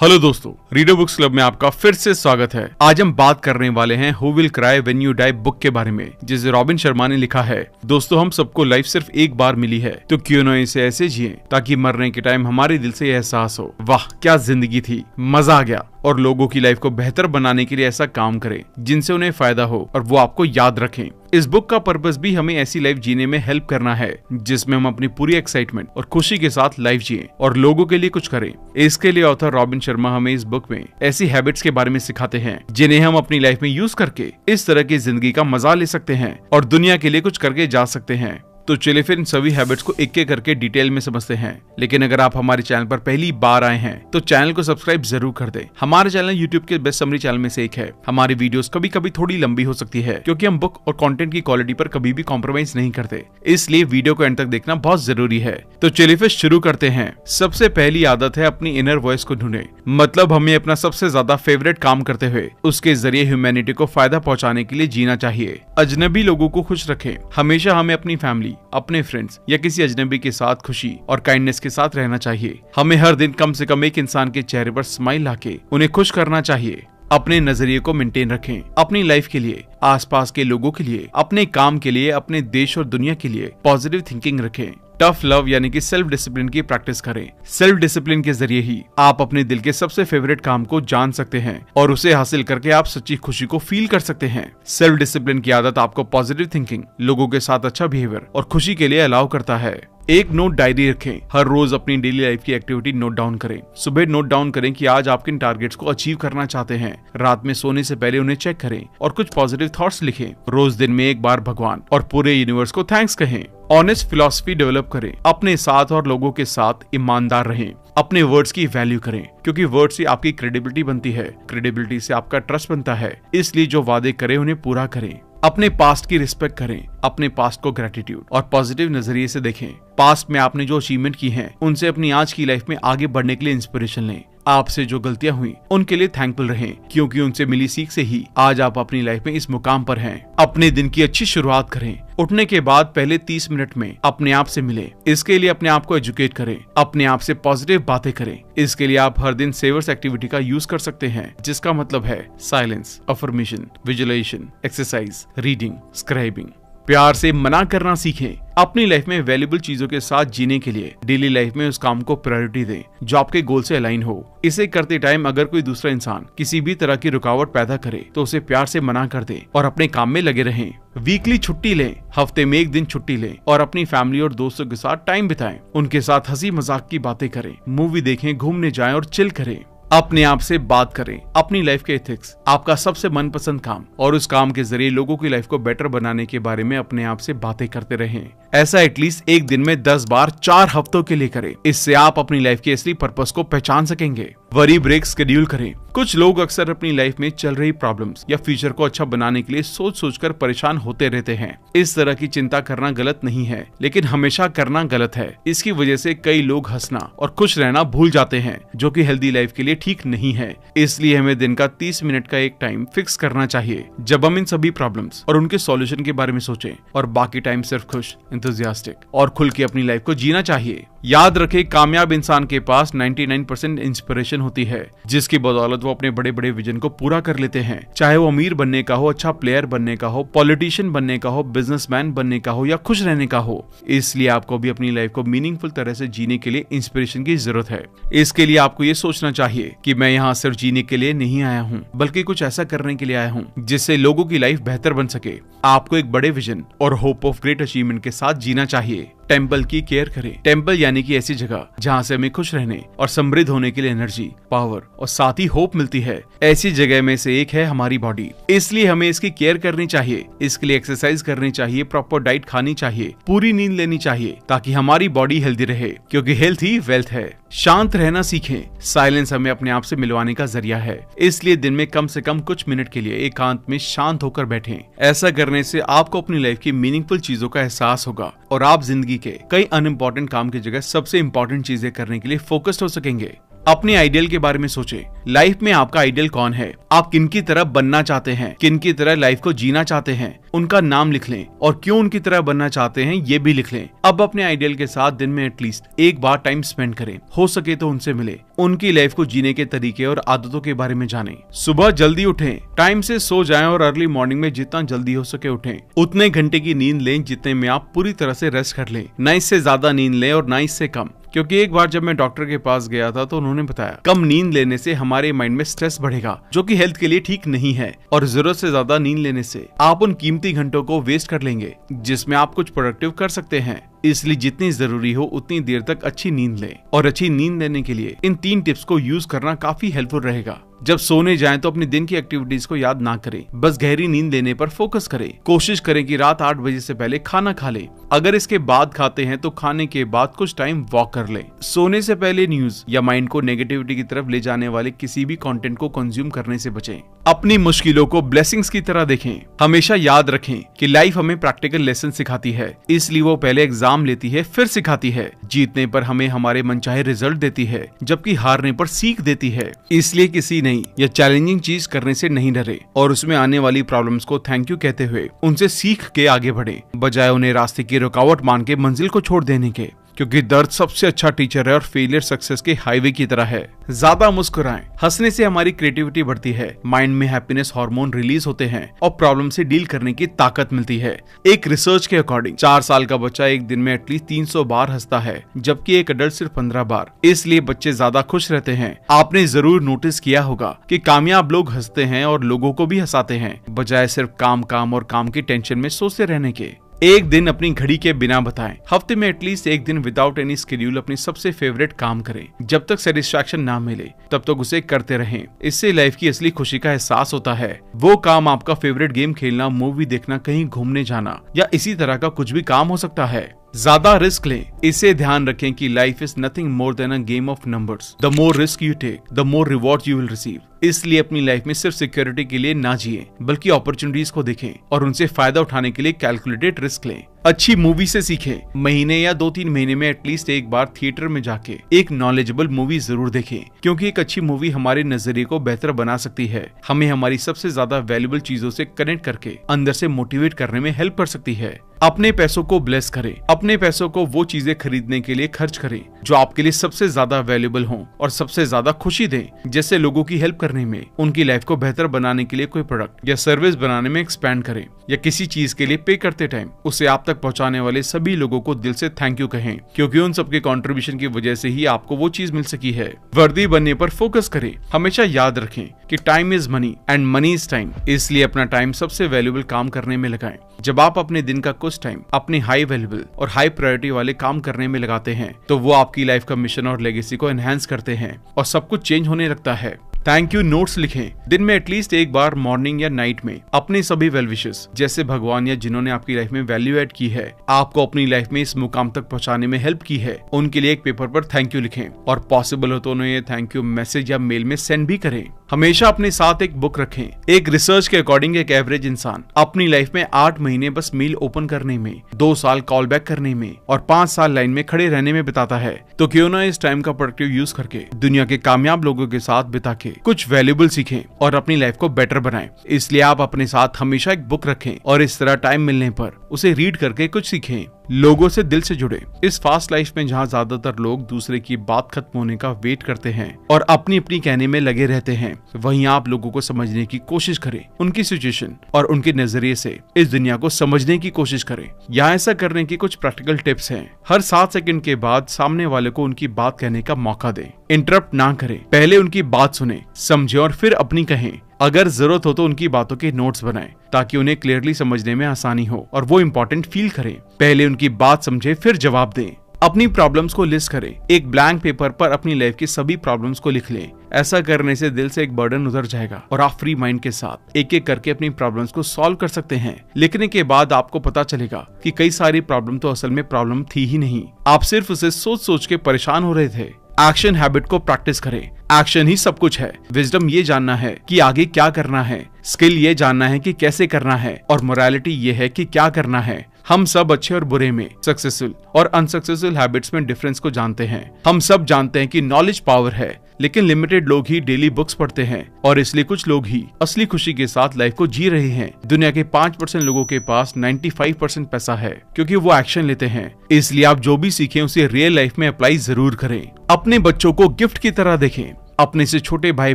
Hello दोस्तों, reader books club में आपका फिर से स्वागत है। आज हम बात करने वाले हैं who will cry when you die book के बारे में, जिसे रॉबिन शर्मा ने लिखा है। दोस्तों, हम सबको लाइफ सिर्फ एक बार मिली है, तो क्यों न इसे ऐसे जिए ताकि मरने के टाइम हमारे दिल से यह एहसास हो, वाह क्या जिंदगी थी, मजा आ गया। और लोगों की लाइफ को बेहतर बनाने के लिए ऐसा काम करें जिनसे उन्हें फायदा हो और वो आपको याद रखें। इस बुक का पर्पस भी हमें ऐसी लाइफ जीने में हेल्प करना है जिसमें हम अपनी पूरी एक्साइटमेंट और खुशी के साथ लाइफ जिए और लोगों के लिए कुछ करें। इसके लिए ऑथर रॉबिन शर्मा हमें इस बुक में ऐसी हैबिट्स के बारे में सिखाते हैं जिन्हें हम अपनी लाइफ में यूज करके इस तरह की जिंदगी का मजा ले सकते हैं और दुनिया के लिए कुछ करके जा सकते हैं। तो चलिए फिर इन सभी हैबिट्स को एक एक करके डिटेल में समझते हैं। लेकिन अगर आप हमारे चैनल पर पहली बार आए हैं तो चैनल को सब्सक्राइब जरूर कर दें। हमारा चैनल यूट्यूब के बेस्ट समरी चैनल में से एक है। हमारी वीडियोस कभी कभी थोड़ी लंबी हो सकती है क्योंकि हम बुक और कंटेंट की क्वालिटी पर कभी भी कॉम्प्रोमाइज नहीं करते, इसलिए वीडियो को एंड तक देखना बहुत जरूरी है। तो चलिए फिर शुरू करते हैं। सबसे पहली आदत है अपनी इनर वॉइस को ढूंढे। मतलब हमें अपना सबसे ज्यादा फेवरेट काम करते हुए उसके जरिए ह्यूमैनिटी को फायदा पहुंचाने के लिए जीना चाहिए। अजनबी लोगों को खुश रखें। हमेशा हमें अपनी फैमिली, अपने फ्रेंड्स या किसी अजनबी के साथ खुशी और काइंडनेस के साथ रहना चाहिए। हमें हर दिन कम से कम एक इंसान के चेहरे पर स्माइल लाके उन्हें खुश करना चाहिए। अपने नजरिए को मेंटेन रखें। अपनी लाइफ के लिए, आसपास के लोगों के लिए, अपने काम के लिए, अपने देश और दुनिया के लिए पॉजिटिव थिंकिंग रखें। टफ लव यानी कि सेल्फ डिसिप्लिन की प्रैक्टिस करें। सेल्फ डिसिप्लिन के जरिए ही आप अपने दिल के सबसे फेवरेट काम को जान सकते हैं और उसे हासिल करके आप सच्ची खुशी को फील कर सकते हैं। सेल्फ डिसिप्लिन की आदत आपको पॉजिटिव थिंकिंग, लोगों के साथ अच्छा बिहेवियर और खुशी के लिए अलाउ करता है। एक नोट डायरी रखें। हर रोज अपनी डेली लाइफ की एक्टिविटी नोट डाउन करें। सुबह नोट डाउन करें कि आज आप किन टारगेट्स को अचीव करना चाहते हैं। रात में सोने से पहले उन्हें चेक करें और कुछ पॉजिटिव थॉट्स लिखें। रोज दिन में एक बार भगवान और पूरे यूनिवर्स को थैंक्स कहें। ऑनेस्ट फिलॉसफी डेवलप करें। अपने साथ और लोगों के साथ ईमानदार रहें। अपने वर्ड्स की वैल्यू करें क्योंकि वर्ड से आपकी क्रेडिबिलिटी बनती है, क्रेडिबिलिटी से आपका ट्रस्ट बनता है, इसलिए जो वादे करें उन्हें पूरा करें। अपने पास्ट की रिस्पेक्ट करें। अपने पास्ट को ग्रेटिट्यूड और पॉजिटिव नजरिए से देखें। पास्ट में आपने जो अचीवमेंट की हैं, उनसे अपनी आज की लाइफ में आगे बढ़ने के लिए इंस्पिरेशन लें। आपसे जो गलतियां हुई उनके लिए थैंकफुल रहें क्योंकि उनसे मिली सीख से ही आज आप अपनी लाइफ में इस मुकाम पर हैं। अपने दिन की अच्छी शुरुआत करें। उठने के बाद पहले 30 मिनट में अपने आप से मिलें। इसके लिए अपने आप को एजुकेट करें। अपने आप से पॉजिटिव बातें करें। इसके लिए आप हर दिन सेवर्स एक्टिविटी का यूज कर सकते हैं, जिसका मतलब है silence, affirmation, visualisation, exercise, reading, scribing. प्यार से मना करना सीखें। अपनी लाइफ में वैल्यूएबल चीजों के साथ जीने के लिए डेली लाइफ में उस काम को प्रायोरिटी दें जो आपके गोल से अलाइन हो। इसे करते टाइम अगर कोई दूसरा इंसान किसी भी तरह की रुकावट पैदा करे तो उसे प्यार से मना कर दें और अपने काम में लगे रहें। वीकली छुट्टी लें। हफ्ते में एक दिन छुट्टी लें और अपनी फैमिली और दोस्तों के साथ टाइम बिताएं। उनके साथ हंसी मजाक की बातें करें, मूवी देखें, घूमने जाएं और चिल करें। अपने आप से बात करें। अपनी लाइफ के एथिक्स, आपका सबसे मनपसंद काम और उस काम के जरिए लोगों की लाइफ को बेटर बनाने के बारे में अपने आप से बातें करते रहें। ऐसा एटलीस्ट एक दिन में 10 बार 4 हफ्तों के लिए करें। इससे आप अपनी लाइफ के असली पर्पस को पहचान सकेंगे। वरी ब्रेक शेड्यूल करें। कुछ लोग अक्सर अपनी लाइफ में चल रही प्रॉब्लम्स या फ्यूचर को अच्छा बनाने के लिए सोच सोचकर परेशान होते रहते हैं। इस तरह की चिंता करना गलत नहीं है, लेकिन हमेशा करना गलत है। इसकी वजह से कई लोग हंसना और खुश रहना भूल जाते हैं, जो कि हेल्दी लाइफ के लिए ठीक नहीं है। इसलिए हमें दिन का 30 मिनट का एक टाइम फिक्स करना चाहिए जब हम इन सभी प्रॉब्लम्स और उनके सॉल्यूशन के बारे में सोचें, और बाकी टाइम सिर्फ खुश, एंथुसियास्टिक और खुल के अपनी लाइफ को जीना चाहिए। याद रखें, कामयाब इंसान के पास 99% इंस्पिरेशन होती है, जिसकी बदौलत वो अपने बड़े बड़े विजन को पूरा कर लेते हैं। चाहे वो अमीर बनने का हो, अच्छा प्लेयर बनने का हो, पॉलिटिशियन बनने का हो, बिजनेसमैन बनने का हो या खुश रहने का हो। इसलिए आपको भी अपनी लाइफ को मीनिंगफुल तरह से जीने के लिए इंस्पिरेशन की जरूरत है। इसके लिए आपको ये सोचना चाहिए कि मैं यहाँ सिर्फ जीने के लिए नहीं आया हूँ, बल्कि कुछ ऐसा करने के लिए आया हूँ जिससे लोगों की लाइफ बेहतर बन सके। आपको एक बड़े विजन और होप ऑफ ग्रेट अचीवमेंट के साथ जीना चाहिए। टेम्पल की केयर करें। टेम्पल यानी कि ऐसी जगह जहाँ से हमें खुश रहने और समृद्ध होने के लिए एनर्जी, पावर और साथ ही होप मिलती है। ऐसी जगह में से एक है हमारी बॉडी, इसलिए हमें इसकी केयर करनी चाहिए। इसके लिए एक्सरसाइज करनी चाहिए, प्रॉपर डाइट खानी चाहिए, पूरी नींद लेनी चाहिए ताकि हमारी बॉडी हेल्दी रहे, क्योंकि हेल्थ ही वेल्थ है। शांत रहना सीखें। साइलेंस हमें अपने आप से मिलवाने का जरिया है, इसलिए दिन में कम से कम कुछ मिनट के लिए एकांत में शांत होकर बैठें। ऐसा करने से आपको अपनी लाइफ की मीनिंगफुल चीजों का एहसास होगा और आप जिंदगी के कई अनइम्पोर्टेंट काम की जगह सबसे इम्पोर्टेंट चीजें करने के लिए फोकस्ड हो सकेंगे। अपने आइडियल के बारे में सोचें। लाइफ में आपका आइडियल कौन है, आप किन की तरह बनना चाहते हैं, किन की तरह लाइफ को जीना चाहते हैं, उनका नाम लिख लें और क्यों उनकी तरह बनना चाहते हैं ये भी लिख लें। अब अपने आइडियल के साथ दिन में एटलीस्ट एक बार टाइम स्पेंड करें, हो सके तो उनसे मिले, उनकी लाइफ को जीने के तरीके और आदतों के बारे में जानें। सुबह जल्दी उठें, टाइम से सो जाएं और अर्ली मॉर्निंग में जितना जल्दी हो सके उठें। उतने घंटे की नींद लें जितने में आप पूरी तरह से रेस्ट कर लें, ना इससे ज्यादा नींद लें और ना इससे कम। क्योंकि एक बार जब मैं डॉक्टर के पास गया था तो उन्होंने बताया कम नींद लेने से हमारे माइंड में स्ट्रेस बढ़ेगा, जो कि हेल्थ के लिए ठीक नहीं है, और जरूरत से ज्यादा नींद लेने से आप उन कीमती घंटों को वेस्ट कर लेंगे जिसमें आप कुछ प्रोडक्टिव कर सकते हैं। इसलिए जितनी जरूरी हो उतनी देर तक अच्छी नींद लें, और अच्छी नींद लेने के लिए इन 3 टिप्स को यूज करना काफी हेल्पफुल रहेगा। जब सोने जाएं तो अपने दिन की एक्टिविटीज को याद ना करें, बस गहरी नींद लेने पर फोकस करें। कोशिश करें कि रात 8 बजे से पहले खाना खा लें। अगर इसके बाद खाते हैं तो खाने के बाद कुछ टाइम वॉक कर लें। सोने से पहले न्यूज या माइंड को नेगेटिविटी की तरफ ले जाने वाले किसी भी कंटेंट को कंज्यूम करने से बचें। अपनी मुश्किलों को ब्लेसिंग्स की तरह देखें। हमेशा याद रखें कि लाइफ हमें प्रैक्टिकल लेसन सिखाती है, इसलिए वो पहले एग्जाम लेती है फिर सिखाती है। जीतने पर हमें हमारे मनचाहे रिजल्ट देती है, जबकि हारने पर सीख देती है। इसलिए किसी नई या चैलेंजिंग चीज करने से नहीं डरे और उसमें आने वाली प्रॉब्लम्स को थैंक यू कहते हुए उनसे सीख के आगे बढ़े, बजाय उन्हें रास्ते की रुकावट मान के मंजिल को छोड़ देने के। क्योंकि दर्द सबसे अच्छा टीचर है और फेलियर सक्सेस के हाईवे की तरह है। ज्यादा मुस्कुराएं, हंसने से हमारी क्रिएटिविटी बढ़ती है, माइंड में हैप्पीनेस हार्मोन रिलीज होते हैं और प्रॉब्लम से डील करने की ताकत मिलती है। एक रिसर्च के अकॉर्डिंग 4 साल का बच्चा एक दिन में एटलीस्ट 300 बार हंसता है, जबकि एक अडल्ट सिर्फ 15 बार। इसलिए बच्चे ज्यादा खुश रहते हैं। आपने जरूर नोटिस किया होगा कि कामयाब लोग हंसते हैं और लोगों को भी हंसाते हैं, बजाय सिर्फ काम और काम की टेंशन में सोचते रहने के। एक दिन अपनी घड़ी के बिना बताएं। हफ्ते में एटलीस्ट एक दिन विदाउट एनी शेड्यूल अपनी सबसे फेवरेट काम करें। जब तक सेटिस्फैक्शन ना मिले तब तक उसे करते रहें। इससे लाइफ की असली खुशी का एहसास होता है। वो काम आपका फेवरेट गेम खेलना, मूवी देखना, कहीं घूमने जाना या इसी तरह का कुछ भी काम हो सकता है। ज्यादा रिस्क लें। इसे ध्यान रखें कि life is nothing more than a game of numbers. The more risk you take the more reward you will receive. इसलिए अपनी लाइफ में सिर्फ सिक्योरिटी के लिए ना जिए, बल्कि अपॉर्चुनिटीज को देखें और उनसे फायदा उठाने के लिए कैलकुलेटेड रिस्क लें। अच्छी मूवी से सीखें। महीने या 2-3 महीने में एटलीस्ट एक बार थिएटर में जाके एक नॉलेजेबल मूवी जरूर देखें, क्योंकि एक अच्छी मूवी हमारे नजरिए को बेहतर बना सकती है, हमें हमारी सबसे ज्यादा वैल्यूएबल चीजों से कनेक्ट करके अंदर से मोटिवेट करने में हेल्प कर सकती है। अपने पैसों को ब्लेस करें। अपने पैसों को वो चीजें खरीदने के लिए खर्च करें जो आपके लिए सबसे ज्यादा वैल्यूएबल हों और सबसे ज्यादा खुशी दें। जैसे लोगों की हेल्प करने में, उनकी लाइफ को बेहतर बनाने के लिए कोई प्रोडक्ट या सर्विस बनाने में एक्सपैंड करें, या किसी चीज के लिए पे करते टाइम उसे आप तक पहुंचाने वाले सभी लोगों को दिल से थैंक यू कहें, क्योंकि उन सबके कंट्रीब्यूशन की वजह से ही आपको वो चीज मिल सकी है। वर्दी बनने पर फोकस करें। हमेशा याद रखें कि time is money and money is time. इसलिए अपना टाइम सबसे वैल्यूएबल काम करने में लगाएं। जब आप अपने दिन का कुछ टाइम अपने हाई वैल्यूएबल और हाई प्रायोरिटी वाले काम करने में लगाते हैं तो वो आपकी लाइफ का मिशन और लेगेसी को एनहांस करते हैं और सब कुछ चेंज होने लगता है। थैंक यू नोट्स लिखें। दिन में एटलीस्ट एक बार मॉर्निंग या नाइट में अपने सभी वेल विशेस, जैसे भगवान या जिन्होंने आपकी लाइफ में वैल्यू ऐड की है, आपको अपनी लाइफ में इस मुकाम तक पहुंचाने में हेल्प की है, उनके लिए एक पेपर पर थैंक यू लिखें और पॉसिबल हो तो उन्हें ये थैंक यू मैसेज या मेल में सेंड भी करें। हमेशा अपने साथ एक बुक रखें। एक रिसर्च के अकॉर्डिंग एक एवरेज इंसान अपनी लाइफ में 8 महीने बस मेल ओपन करने में, 2 साल कॉल बैक करने में और 5 साल लाइन में खड़े रहने में बिताता है। तो क्यों ना इस टाइम का प्रोडक्टिव यूज करके दुनिया के कामयाब लोगों के साथ बिता के कुछ वैल्यूएबल सीखें और अपनी लाइफ को बेटर बनाएं। इसलिए आप अपने साथ हमेशा एक बुक रखें और इस तरह टाइम मिलने पर उसे रीड करके कुछ सीखें। लोगों से दिल से जुड़े। इस फास्ट लाइफ में जहाँ ज्यादातर लोग दूसरे की बात खत्म होने का वेट करते हैं और अपनी अपनी कहने में लगे रहते हैं, वहीं आप लोगों को समझने की कोशिश करें, उनकी सिचुएशन और उनके नजरिए से इस दुनिया को समझने की कोशिश करें। यहाँ ऐसा करने की कुछ प्रैक्टिकल टिप्स हैं। हर 7 सेकंड के बाद सामने वाले को उनकी बात कहने का मौका दें। इंटरप्ट ना करें, पहले उनकी बात सुने, समझे और फिर अपनी कहें। अगर जरूरत हो तो उनकी बातों के नोट्स बनाएं ताकि उन्हें क्लियरली समझने में आसानी हो और वो इम्पोर्टेंट फील करें। पहले उनकी बात समझे फिर जवाब दें। अपनी प्रॉब्लम्स को लिस्ट करें। एक ब्लैंक पेपर पर अपनी लाइफ की सभी प्रॉब्लम्स को लिख लें। ऐसा करने से दिल से एक बर्डन उतर जाएगा और आप फ्री माइंड के साथ एक एक करके अपनी प्रॉब्लम्स को सॉल्व कर सकते हैं। लिखने के बाद आपको पता चलेगा कि कई सारी प्रॉब्लम तो असल में प्रॉब्लम थी ही नहीं, आप सिर्फ उसे सोच सोच के परेशान हो रहे थे। एक्शन हैबिट को प्रैक्टिस करें। एक्शन ही सब कुछ है। विजडम ये जानना है कि आगे क्या करना है, स्किल ये जानना है कि कैसे करना है और मोरालिटी ये है कि क्या करना है। हम सब अच्छे और बुरे में, सक्सेसफुल और अनसक्सेसफुल हैबिट्स में डिफरेंस को जानते हैं। हम सब जानते हैं कि नॉलेज पावर है, लेकिन लिमिटेड लोग ही डेली बुक्स पढ़ते हैं और इसलिए कुछ लोग ही असली खुशी के साथ लाइफ को जी रहे हैं। दुनिया के 5% लोगों के पास 95% पैसा है क्योंकि वो एक्शन लेते हैं। इसलिए आप जो भी सीखें उसे रियल लाइफ में अप्लाई जरूर करें। अपने बच्चों को गिफ्ट की तरह देखें। अपने से छोटे भाई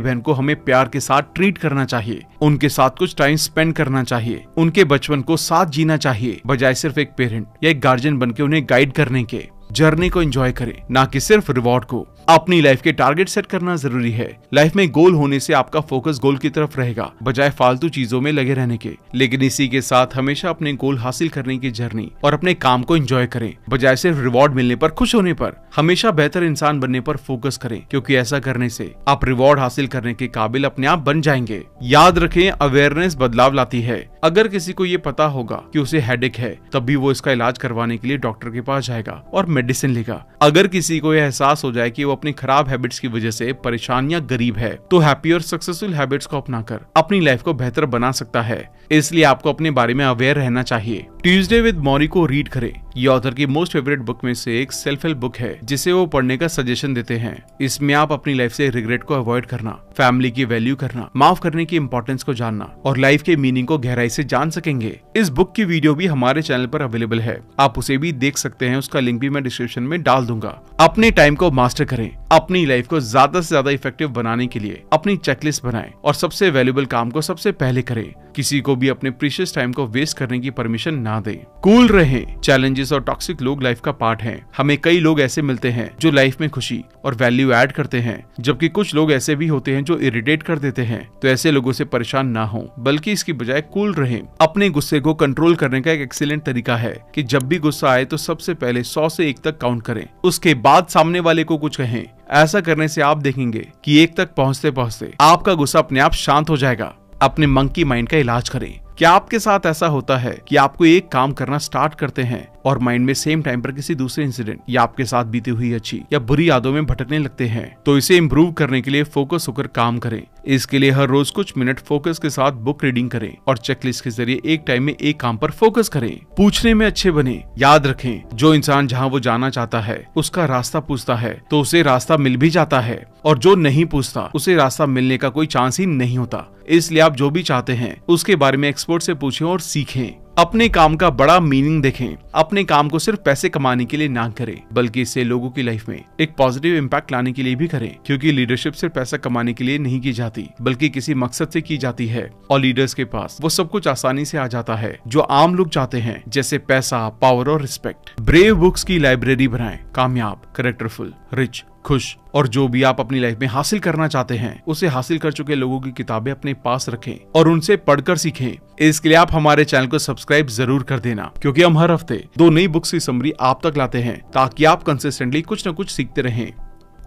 बहन को हमें प्यार के साथ ट्रीट करना चाहिए, उनके साथ कुछ टाइम स्पेंड करना चाहिए, उनके बचपन को साथ जीना चाहिए, बजाय सिर्फ एक पेरेंट या एक गार्जियन बनके उन्हें गाइड करने के। जर्नी को एंजॉय करें, ना कि सिर्फ रिवॉर्ड को। अपनी लाइफ के टारगेट सेट करना जरूरी है। लाइफ में गोल होने से आपका फोकस गोल की तरफ रहेगा, बजाय फालतू चीजों में लगे रहने के। लेकिन इसी के साथ हमेशा अपने गोल हासिल करने की जर्नी और अपने काम को एंजॉय करें, बजाय सिर्फ रिवॉर्ड मिलने पर खुश होने पर। हमेशा बेहतर इंसान बनने पर फोकस करें, क्योंकि ऐसा करने से आप रिवॉर्ड हासिल करने के काबिल अपने आप बन जाएंगे। याद रखें, अवेयरनेस बदलाव लाती है। अगर किसी को ये पता होगा कि उसे हेडेक है, तब भी वो इसका इलाज करवाने के लिए डॉक्टर के पास जाएगा और मेडिसिन लेगा। अगर किसी को यह एहसास हो जाए कि वो अपनी खराब हैबिट्स की वजह से परेशान या गरीब है, तो हैप्पी और सक्सेसफुल हैबिट्स को अपनाकर अपनी लाइफ को बेहतर बना सकता है। इसलिए आपको अपने बारे में अवेयर रहना चाहिए। ट्यूजडे विद मौरी को रीड करें। ये ऑथर की मोस्ट फेवरेट बुक में से एक सेल्फ हेल्प बुक है, जिसे वो पढ़ने का सजेशन देते हैं। इसमें आप अपनी लाइफ से रिग्रेट को अवॉइड करना, फैमिली की वैल्यू करना, माफ करने की इंपॉर्टेंस को जानना और लाइफ के मीनिंग को गहराई से जान सकेंगे। इस बुक की वीडियो भी हमारे चैनल पर अवेलेबल है, आप उसे भी देख सकते हैं। उसका लिंक भी मैं डिस्क्रिप्शन में डाल दूंगा। अपने टाइम को मास्टर करें। अपनी लाइफ को ज्यादा से ज्यादा इफेक्टिव बनाने के लिए अपनी चेकलिस्ट बनाएं और सबसे वैल्यूएबल काम को सबसे पहले करें। किसी को भी अपने प्रीशियस टाइम को वेस्ट करने की परमिशन ना दें। कूल रहें। चैलेंजेस और टॉक्सिक लोग लाइफ का पार्ट हैं। हमें कई लोग ऐसे मिलते हैं जो लाइफ में खुशी और वैल्यू ऐड करते हैं, जबकि कुछ लोग ऐसे भी होते हैं जो इरिटेट कर देते हैं। तो ऐसे लोगों से परेशान ना हो, बल्कि इसकी बजाय कूल रहें। अपने गुस्से को कंट्रोल करने का एक एक्सीलेंट तरीका है कि जब भी गुस्सा आए तो सबसे पहले 100 से 1 तक काउंट करें, उसके बाद सामने वाले को कुछ कहें। ऐसा करने से आप देखेंगे कि 1 तक पहुंचते पहुंचते आपका गुस्सा अपने आप शांत हो जाएगा। अपने मंकी माइंड का इलाज करें। क्या आपके साथ ऐसा होता है कि आपको एक काम करना स्टार्ट करते हैं और माइंड में सेम टाइम पर किसी दूसरे इंसिडेंट या आपके साथ बीती हुई अच्छी या बुरी यादों में भटकने लगते हैं? तो इसे इम्प्रूव करने के लिए फोकस होकर काम करें। इसके लिए हर रोज कुछ मिनट फोकस के साथ बुक रीडिंग करें और चेकलिस्ट के जरिए एक टाइम में एक काम पर फोकस करें। पूछने में अच्छे बने। याद रखें, जो इंसान जहाँ वो जाना चाहता है उसका रास्ता पूछता है तो उसे रास्ता मिल भी जाता है, और जो नहीं पूछता उसे रास्ता मिलने का कोई चांस ही नहीं होता। इसलिए आप जो भी चाहते हैं उसके बारे में एक्सपर्ट से पूछें और सीखें। अपने काम का बड़ा मीनिंग देखें। अपने काम को सिर्फ पैसे कमाने के लिए ना करें, बल्कि इससे लोगों की लाइफ में एक पॉजिटिव इम्पैक्ट लाने के लिए भी करें, क्योंकि लीडरशिप सिर्फ पैसा कमाने के लिए नहीं की जाती, बल्कि किसी मकसद से की जाती है। और लीडर्स के पास वो सब कुछ आसानी से आ जाता है जो आम लोग चाहते हैं, जैसे पैसा, पावर और रिस्पेक्ट। ब्रेव बुक्स की लाइब्रेरी बनाएं। कामयाब, कैरेक्टरफुल, रिच, खुश और जो भी आप अपनी लाइफ में हासिल करना चाहते हैं उसे हासिल कर चुके लोगों की किताबें अपने पास रखें और उनसे पढ़कर सीखें। इसके लिए आप हमारे चैनल को सब्सक्राइब जरूर कर देना, क्योंकि हम हर हफ्ते 2 नई बुक्स की समरी आप तक लाते हैं, ताकि आप कंसिस्टेंटली कुछ न कुछ सीखते रहें।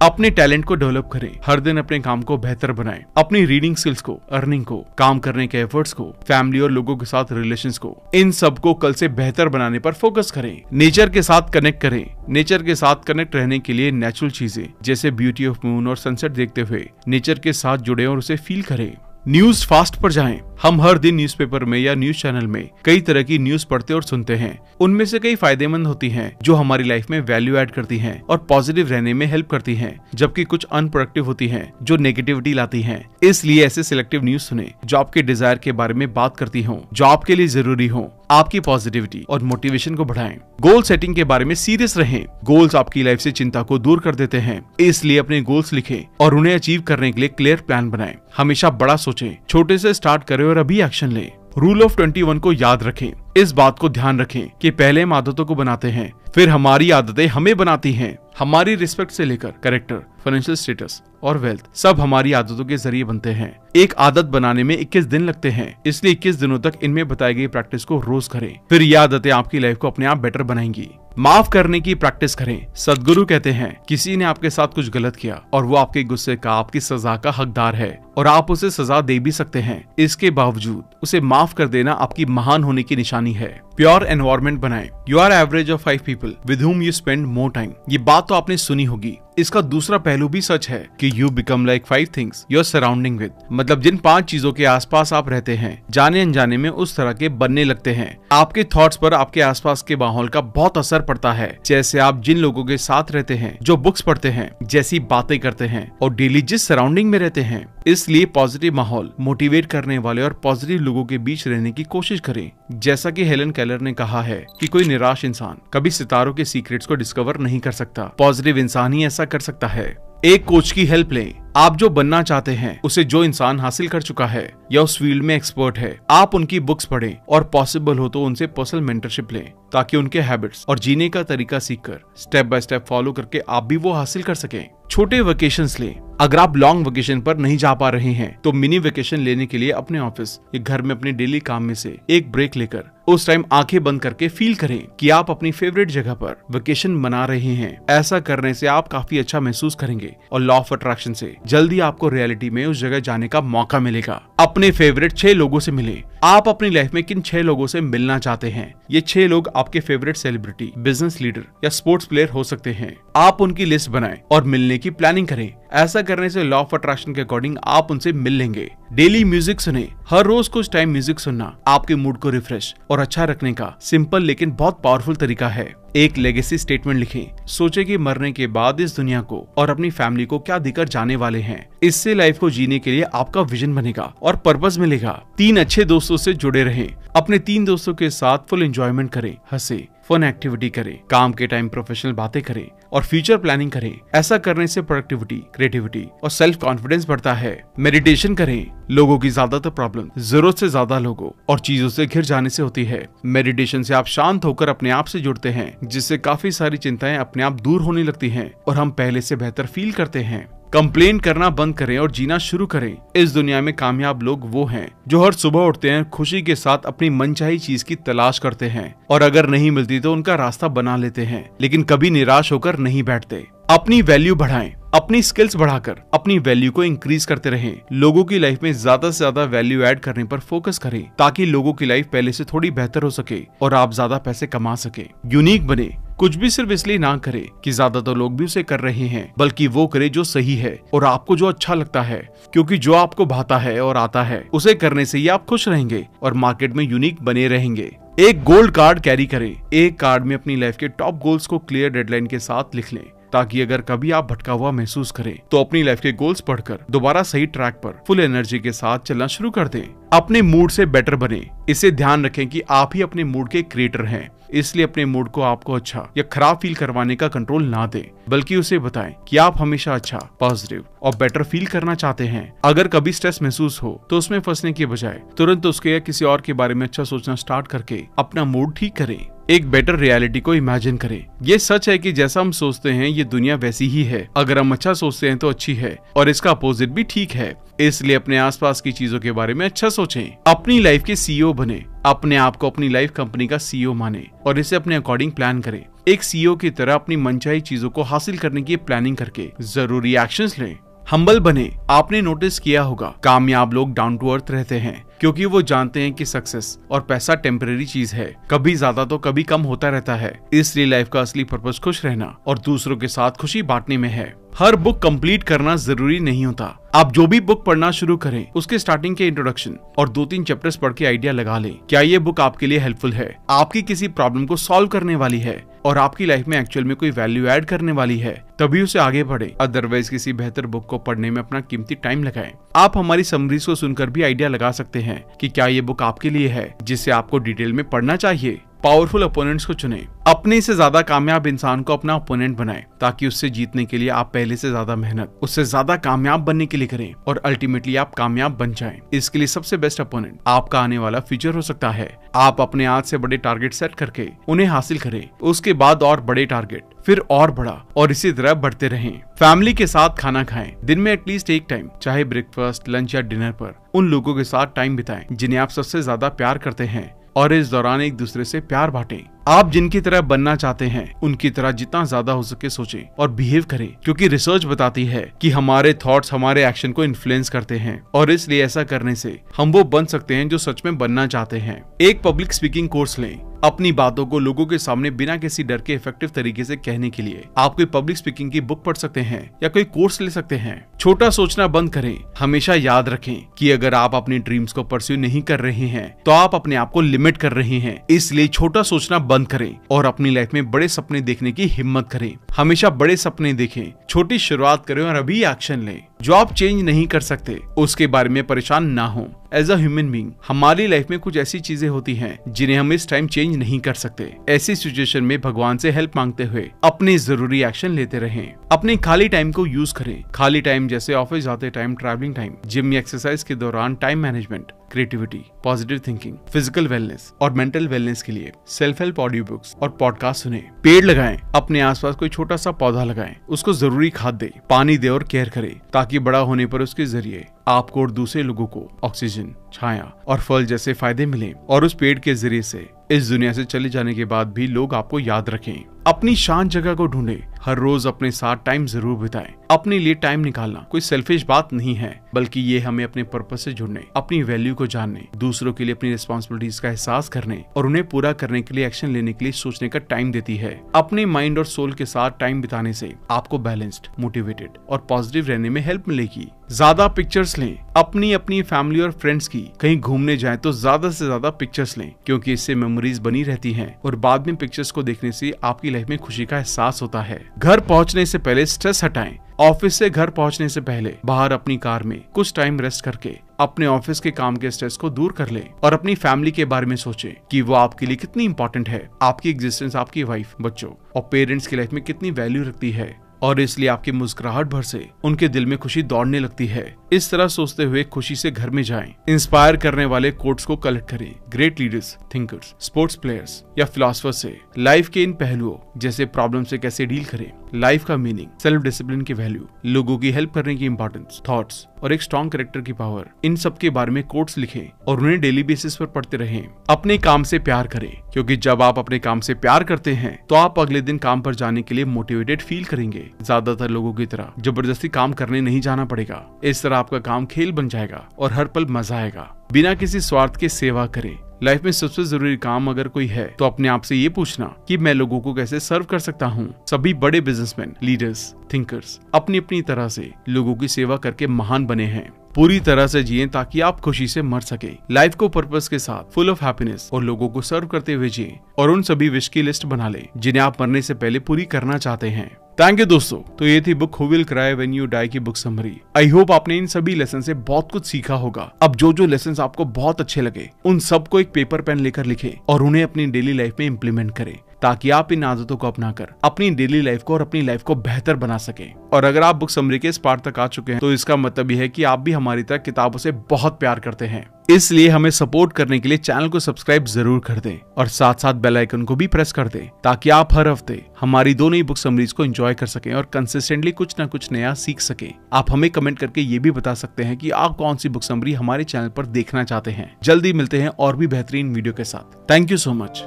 अपने टैलेंट को डेवलप करें। हर दिन अपने काम को बेहतर बनाएं। अपनी रीडिंग स्किल्स को, अर्निंग को, काम करने के एफर्ट्स को, फैमिली और लोगों के साथ रिलेशंस को, इन सब को कल से बेहतर बनाने पर फोकस करें। नेचर के साथ कनेक्ट करें। नेचर के साथ कनेक्ट रहने के लिए नेचुरल चीजें जैसे ब्यूटी ऑफ मून और सनसेट देखते हुए नेचर के साथ जुड़े और उसे फील करें। न्यूज फास्ट पर जाएं। हम हर दिन न्यूज़पेपर में या न्यूज चैनल में कई तरह की न्यूज पढ़ते और सुनते हैं। उनमें से कई फायदेमंद होती हैं, जो हमारी लाइफ में वैल्यू ऐड करती हैं और पॉजिटिव रहने में हेल्प करती हैं, जबकि कुछ अनप्रोडक्टिव होती हैं जो नेगेटिविटी लाती हैं। इसलिए ऐसे सिलेक्टिव न्यूज सुने जो आपके डिजायर के बारे में बात करती हो, जो आपके लिए जरूरी हो, आपकी पॉजिटिविटी और मोटिवेशन को बढ़ाएं। गोल सेटिंग के बारे में सीरियस रहें। गोल्स आपकी लाइफ से चिंता को दूर कर देते हैं, इसलिए अपने गोल्स लिखें और उन्हें अचीव करने के लिए क्लियर प्लान बनाएं। हमेशा बड़ा सोचें, छोटे से स्टार्ट करें और अभी एक्शन लें। रूल ऑफ 21 को याद रखें। इस बात को ध्यान रखें कि पहले हम आदतों को बनाते हैं, फिर हमारी आदतें हमें बनाती हैं। हमारी रिस्पेक्ट से लेकर कैरेक्टर, फाइनेंशियल स्टेटस और वेल्थ सब हमारी आदतों के जरिए बनते हैं। एक आदत बनाने में 21 दिन लगते हैं, इसलिए 21 दिनों तक इनमें बताई गई प्रैक्टिस को रोज करें, फिर ये आदतें आपकी लाइफ को अपने आप बेटर बनाएंगी। माफ करने की प्रैक्टिस करें। सद्गुरु कहते हैं, किसी ने आपके साथ कुछ गलत किया और वो आपके गुस्से का, आपकी सजा का हकदार है, और आप उसे सजा दे भी सकते हैं। इसके बावजूद उसे माफ कर देना आपकी महान होने की निशानी है। प्योर एनवायरनमेंट बनाएं। You are average of 5 people with whom you spend more time। ये बात तो आपने सुनी होगी। इसका दूसरा पहलू भी सच है कि you become like 5 things you are surrounding with. मतलब जिन 5 चीजों के आसपास आप रहते हैं, जाने अनजाने में उस तरह के बनने लगते हैं। आपके थॉट्स पर आपके आसपास के माहौल का बहुत असर पड़ता है। जैसे आप जिन लोगों के साथ रहते हैं, जो बुक्स पढ़ते हैं, जैसी बातें करते हैं और डेली जिस सराउंडिंग में रहते हैं। इसलिए पॉजिटिव माहौल, मोटिवेट करने वाले और पॉजिटिव लोगों के बीच रहने की कोशिश करें। जैसा कि हेलन केलर ने कहा है कि कोई निराश इंसान कभी सितारों के सीक्रेट्स को डिस्कवर नहीं कर सकता। पॉजिटिव इंसान ही ऐसा कर सकता है। एक कोच की हेल्प लें। आप जो बनना चाहते हैं उसे जो इंसान हासिल कर चुका है या उस फील्ड में एक्सपर्ट है, आप उनकी बुक्स पढ़ें और पॉसिबल हो तो उनसे पर्सनल मेंटरशिप लें, ताकि उनके हैबिट्स और जीने का तरीका सीखकर स्टेप बाय स्टेप फॉलो करके आप भी वो हासिल कर सकें। छोटे वेकेशंस लें। अगर आप लॉन्ग वेकेशन पर नहीं जा पा रहे हैं तो मिनी वेकेशन लेने के लिए अपने ऑफिस या घर में अपने डेली काम में से एक ब्रेक लेकर उस टाइम आंखें बंद करके फील करें कि आप अपनी फेवरेट जगह पर वेकेशन मना रहे हैं। ऐसा करने से आप काफी अच्छा महसूस करेंगे और लॉ ऑफ अट्रैक्शन से जल्दी आपको रियलिटी में उस जगह जाने का मौका मिलेगा। अपने फेवरेट 6 लोगों से मिलें। आप अपनी लाइफ में किन 6 लोगों से मिलना चाहते हैं? ये 6 लोग आपके फेवरेट सेलिब्रिटी, बिजनेस लीडर या स्पोर्ट्स प्लेयर हो सकते हैं। आप उनकी लिस्ट बनाएं और मिलने की प्लानिंग करें। ऐसा करने से लॉ ऑफ अट्रैक्शन के अकॉर्डिंग आप उनसे मिल लेंगे। डेली म्यूजिक सुने। हर रोज कुछ टाइम म्यूजिक सुनना आपके मूड को रिफ्रेश और अच्छा रखने का सिंपल लेकिन बहुत पावरफुल तरीका है। एक लेगेसी स्टेटमेंट लिखें। सोचे कि मरने के बाद इस दुनिया को और अपनी फैमिली को क्या देकर जाने वाले हैं। इससे लाइफ को जीने के लिए आपका विजन बनेगा और पर्पस मिलेगा। 3 अच्छे दोस्तों से जुड़े रहें। अपने 3 दोस्तों के साथ फुल एंजॉयमेंट करें, हंसे, फन एक्टिविटी करें, काम के टाइम प्रोफेशनल बातें करें और फ्यूचर प्लानिंग करें। ऐसा करने से प्रोडक्टिविटी, क्रिएटिविटी और सेल्फ कॉन्फिडेंस बढ़ता है। मेडिटेशन करें। लोगों की ज्यादातर प्रॉब्लम जरूरत से ज्यादा लोगों और चीजों से घिर जाने से होती है। मेडिटेशन से आप शांत होकर अपने आप से जुड़ते हैं, जिससे काफी सारी चिंताएं अपने आप दूर होने लगती हैं और हम पहले से बेहतर फील करते हैं। कंप्लेन करना बंद करें और जीना शुरू करें। इस दुनिया में कामयाब लोग वो हैं जो हर सुबह उठते हैं, खुशी के साथ अपनी मनचाही चीज की तलाश करते हैं और अगर नहीं मिलती तो उनका रास्ता बना लेते हैं, लेकिन कभी निराश होकर नहीं बैठते। अपनी वैल्यू बढ़ाएं। अपनी स्किल्स बढ़ाकर अपनी वैल्यू को इंक्रीज करते रहें। लोगों की लाइफ में ज्यादा से ज्यादा वैल्यू ऐड करने पर फोकस करें, ताकि लोगों की लाइफ पहले से थोड़ी बेहतर हो सके और आप ज्यादा पैसे कमा सके। यूनिक बने। कुछ भी सिर्फ इसलिए ना करे कि ज्यादातर लोग भी उसे कर रहे हैं, बल्कि वो करे जो सही है और आपको जो अच्छा लगता है, क्योंकि जो आपको भाता है और आता है उसे करने से ही आप खुश रहेंगे और मार्केट में यूनिक बने रहेंगे। एक गोल्ड कार्ड कैरी करें। एक कार्ड में अपनी लाइफ के टॉप गोल्स को क्लियर डेडलाइन के साथ लिख लें, ताकि अगर कभी आप भटका हुआ महसूस करें तो अपनी लाइफ के गोल्स पढ़कर दोबारा सही ट्रैक पर फुल एनर्जी के साथ चलना शुरू कर दें। अपने मूड से बेटर बने। इसे ध्यान रखें कि आप ही अपने मूड के क्रिएटर हैं, इसलिए अपने मूड को आपको अच्छा या खराब फील करवाने का कंट्रोल ना दें, बल्कि उसे बताएं कि आप हमेशा अच्छा, पॉजिटिव और बेटर फील करना चाहते हैं। अगर कभी स्ट्रेस महसूस हो तो उसमें फंसने के बजाय तुरंत उसके या किसी और के बारे में अच्छा सोचना स्टार्ट करके अपना मूड ठीक करें। एक बेटर रियलिटी को इमेजिन करें। ये सच है कि जैसा हम सोचते हैं ये दुनिया वैसी ही है। अगर हम अच्छा सोचते हैं तो अच्छी है और इसका अपोजिट भी ठीक है। इसलिए अपने आसपास की चीजों के बारे में अच्छा सोचें। अपनी लाइफ के सीईओ बने। अपने आप को अपनी लाइफ कंपनी का सीईओ माने और इसे अपने अकॉर्डिंग प्लान करें। एक सीईओ की तरह अपनी मनचाही चीजों को हासिल करने की प्लानिंग करके जरूरी एक्शंस लें। हम्बल बने। आपने नोटिस किया होगा कामयाब लोग डाउन टू अर्थ रहते हैं, क्योंकि वो जानते हैं कि सक्सेस और पैसा टेम्परेरी चीज है, कभी ज्यादा तो कभी कम होता रहता है। इसलिए लाइफ का असली पर्पस खुश रहना और दूसरों के साथ खुशी बांटने में है। हर बुक कंप्लीट करना जरूरी नहीं होता। आप जो भी बुक पढ़ना शुरू करें उसके स्टार्टिंग के इंट्रोडक्शन और 2-3 चैप्टर्स पढ़ के आइडिया लगा लें। क्या ये बुक आपके लिए हेल्पफुल है, आपकी किसी प्रॉब्लम को सॉल्व करने वाली है और आपकी लाइफ में एक्चुअल में कोई वैल्यू ऐड करने वाली है, तभी उसे आगे बढ़े। अदरवाइज किसी बेहतर बुक को पढ़ने में अपना कीमती टाइम लगाएं। आप हमारी समरीज को सुनकर भी आइडिया लगा सकते हैं कि क्या ये बुक आपके लिए है, जिसे आपको डिटेल में पढ़ना चाहिए। पावरफुल ओपोनेंट्स को चुनें। अपने से ज्यादा कामयाब इंसान को अपना ओपोनेंट बनाएं, ताकि उससे जीतने के लिए आप पहले से ज्यादा मेहनत, उससे ज्यादा कामयाब बनने के लिए करें और अल्टीमेटली आप कामयाब बन जाएं। इसके लिए सबसे बेस्ट ओपोनेंट आपका आने वाला फ्यूचर हो सकता है। आप अपने आज से बड़े टारगेट सेट करके उन्हें हासिल करें, उसके बाद और बड़े टारगेट, फिर और बड़ा, और इसी तरह बढ़ते रहें। फैमिली के साथ खाना खाएं। दिन में एटलीस्ट एक टाइम, चाहे ब्रेकफास्ट, लंच या डिनर पर, उन लोगों के साथ टाइम बिताएं जिन्हें आप सबसे ज्यादा प्यार करते हैं और इस दौरान एक दूसरे से प्यार बांटें। आप जिनकी तरह बनना चाहते हैं उनकी तरह जितना ज्यादा हो सके सोचें और बिहेव करें, क्योंकि रिसर्च बताती है कि हमारे थॉट्स हमारे एक्शन को इन्फ्लुएंस करते हैं और इसलिए ऐसा करने से हम वो बन सकते हैं जो सच में बनना चाहते हैं। एक पब्लिक स्पीकिंग कोर्स लें। अपनी बातों को लोगों के सामने बिना किसी डर के इफेक्टिव तरीके से कहने के लिए आप कोई पब्लिक स्पीकिंग की बुक पढ़ सकते हैं या कोई कोर्स ले सकते हैं। छोटा सोचना बंद करें। हमेशा याद रखें कि अगर आप अपने ड्रीम्स को परस्यू नहीं कर रहे हैं तो आप अपने आप को लिमिट कर रहे हैं। इसलिए छोटा सोचना बंद करें और अपनी लाइफ में बड़े सपने देखने की हिम्मत करें। हमेशा बड़े सपने देखें, छोटी शुरुआत करें और अभी एक्शन लें। जो आप चेंज नहीं कर सकते उसके बारे में परेशान ना हो। एज अ ह्यूमन बीइंग हमारी लाइफ में कुछ ऐसी चीजें होती हैं जिन्हें हम इस टाइम चेंज नहीं कर सकते। ऐसी सिचुएशन में भगवान से हेल्प मांगते हुए अपने जरूरी एक्शन लेते रहें। अपने खाली टाइम को यूज करें। खाली टाइम जैसे ऑफिस जाते टाइम, ट्रैवलिंग टाइम, जिम या एक्सरसाइज के दौरान time management, creativity, positive thinking, physical wellness और मेंटल वेलनेस के लिए सेल्फ हेल्प ऑडियो बुक्स और पॉडकास्ट सुने। पेड़ लगाएं। अपने आसपास कोई छोटा सा पौधा लगाएं, उसको जरूरी खाद दे, पानी दे और केयर करें ताकि बड़ा होने पर उसके जरिए आपको और दूसरे लोगों को ऑक्सीजन, छाया और फल जैसे फायदे मिले और उस पेड़ के जरिए से इस दुनिया से चले जाने के बाद भी लोग आपको याद रखें। अपनी शांत जगह को ढूंढें। हर रोज अपने साथ टाइम जरूर बिताएं। अपने लिए टाइम निकालना कोई सेल्फिश बात नहीं है, बल्कि ये हमें अपने पर्पस से जुड़ने, अपनी वैल्यू को जानने, दूसरों के लिए अपनी रिस्पॉन्सिबिलिटीज का एहसास करने और उन्हें पूरा करने के लिए एक्शन लेने के लिए सोचने का टाइम देती है। अपने माइंड और सोल के साथ टाइम बिताने से आपको बैलेंस्ड, मोटिवेटेड और पॉजिटिव रहने में हेल्प मिलेगी। ज्यादा पिक्चर्स लें। अपनी फैमिली और फ्रेंड्स की कहीं घूमने जाएं तो ज्यादा से ज्यादा पिक्चर्स लें, क्योंकि इससे मेमोरीज बनी रहती हैं और बाद में पिक्चर्स को देखने से आपकी लाइफ में खुशी का एहसास होता है। घर पहुंचने से पहले स्ट्रेस हटाएं। ऑफिस से घर पहुंचने से पहले बाहर अपनी कार में कुछ टाइम रेस्ट करके अपने ऑफिस के काम के स्ट्रेस को दूर कर लें और अपनी फैमिली के बारे में सोचें कि वो आपके लिए कितनी इंपॉर्टेंट है। आपकी एग्जिस्टेंस आपकी वाइफ, बच्चों और पेरेंट्स की लाइफ में कितनी वैल्यू रखती है और इसलिए आपकी मुस्कुराहट भर से उनके दिल में खुशी दौड़ने लगती है। इस तरह सोचते हुए खुशी से घर में जाएं। इंस्पायर करने वाले कोट्स को कलेक्ट करें। Great leaders, thinkers, sports players या फिलोसफर्स से लाइफ के इन पहलुओं जैसे प्रॉब्लम से कैसे डील करें, लाइफ का मीनिंग, सेल्फ डिसिप्लिन की वैल्यू, लोगों की हेल्प करने की इंपॉर्टेंस, थॉट्स और एक स्ट्रॉन्ग कैरेक्टर की पावर, इन सब के बारे में कोट्स लिखें और उन्हें डेली बेसिस पर पढ़ते रहें। अपने काम से प्यार करें, क्योंकि जब आप अपने काम से प्यार करते हैं तो आप अगले दिन काम पर जाने के लिए मोटिवेटेड फील करेंगे। ज्यादातर लोगों की तरह जबरदस्ती काम करने नहीं जाना पड़ेगा। इस तरह आपका काम खेल बन जाएगा और हर पल मजा आएगा। बिना किसी स्वार्थ के सेवा करें। लाइफ में सबसे जरूरी काम अगर कोई है तो अपने आप से ये पूछना कि मैं लोगों को कैसे सर्व कर सकता हूँ। सभी बड़े बिजनेसमैन, लीडर्स, थिंकर्स अपनी अपनी तरह से लोगों की सेवा करके महान बने हैं। पूरी तरह से जिए ताकि आप खुशी से मर सके। लाइफ को पर्पस के साथ, फुल ऑफ हैप्पीनेस और लोगों को सर्व करते हुए जिए और उन सभी विश की लिस्ट बना ले जिन्हें आप मरने से पहले पूरी करना चाहते हैं। थैंक यू दोस्तों। तो ये थी book who will cry when you die की बुक समरी। आई होप आपने इन सभी लेसन से बहुत कुछ सीखा होगा। अब जो लेसन आपको बहुत अच्छे लगे उन सबको एक पेपर पेन लेकर लिखें और उन्हें अपनी डेली लाइफ में इम्प्लीमेंट करें, ताकि आप इन आदतों को अपनाकर अपनी डेली लाइफ को और अपनी लाइफ को बेहतर बना सकें। और अगर आप बुक समरी के इस पार्ट तक आ चुके हैं तो इसका मतलब यह है कि आप भी हमारी तरह किताबों से बहुत प्यार करते हैं। इसलिए हमें सपोर्ट करने के लिए चैनल को सब्सक्राइब जरूर कर दें और साथ साथ बेल आइकन को भी प्रेस कर दें, ताकि आप हर हफ्ते हमारी 2 नई बुक समरीज को एंजॉय कर सकें और कंसिस्टेंटली कुछ न कुछ नया सीख सकें। आप हमें कमेंट करके ये भी बता सकते हैं कि आप कौन सी बुक समरी हमारे चैनल पर देखना चाहते हैं। जल्दी मिलते हैं और भी बेहतरीन वीडियो के साथ। Thank you so much.